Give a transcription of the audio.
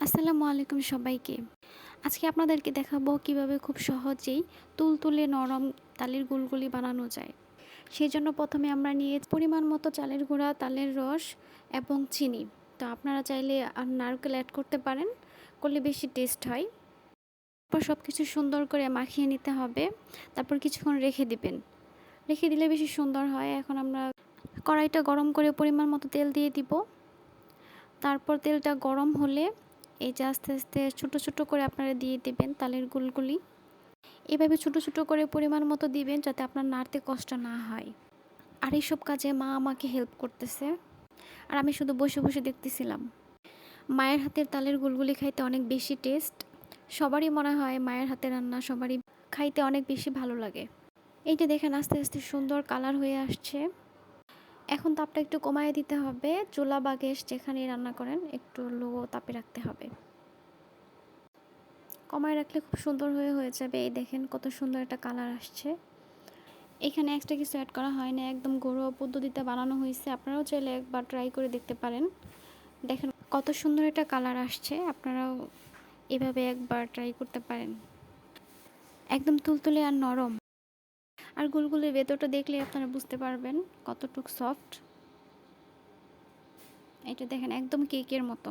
আসসালামু আলাইকুম সবাইকে। আজকে আপনাদেরকে দেখাবো কিভাবে খুব সহজেই তুলতুলে নরম তালের গুলগুলি বানানো যায়। সেজন্য প্রথমে আমরা নিয়ে পরিমাণ মতো চালের গুঁড়া, তালের রস এবং চিনি। তো আপনারা চাইলে নারকেল অ্যাড করতে পারেন, করলে বেশি টেস্ট হয়। তারপর সবকিছু সুন্দর করে মাখিয়ে নিতে হবে। তারপর কিছুক্ষণ রেখে দিবেন। রেখে দিলে বেশি সুন্দর হয়। এখন আমরা কড়াইটা গরম করে পরিমাণ মতো তেল দিয়ে দিব। তারপর তেলটা গরম হলে এই যে আস্তে আস্তে ছোট ছোট করে আপনারা দিয়ে দিবেন তালের গুলগুলি। এভাবে ছোট ছোট করে পরিমাণ মতো দিবেন যাতে আপনার নাড়তে কষ্ট না হয়। আর এইসব কাজে মা আমাকে হেল্প করতেছে, আর আমি শুধু বসে বসে দেখতেছিলাম। মায়ের হাতের তালের গুলগুলি খাইতে অনেক বেশি টেস্ট। সবারই মনে হয় মায়ের হাতের রান্না সবারই খাইতে অনেক বেশি ভালো লাগে। এই যে দেখেন আস্তে আস্তে সুন্দর কালার হয়ে আসছে। এখন তাপটা একটু কমায় দিতে হবে। চুলা বা গ্যাস যেখানেই রান্না করেন একটু লো তাপে রাখতে হবে। কমায় রাখলে খুব সুন্দর হয়ে যাবে। এই দেখেন কত সুন্দর একটা কালার আসছে। এখানে এক্সট্রা কিছু অ্যাড করা হয় না, একদম ঘরোয়া পদ্ধতিতে বানানো হয়েছে। আপনারাও চাইলে একবার ট্রাই করে দেখতে পারেন। দেখেন কত সুন্দর একটা কালার আসছে। আপনারাও এভাবে একবার ট্রাই করতে পারেন। একদম তুলতুলে আর নরম। আর গুলগুলির ভেতরটা দেখলে আপনারা বুঝতে পারবেন কতটুকু সফট। এটা দেখেন একদম কেকের মতো।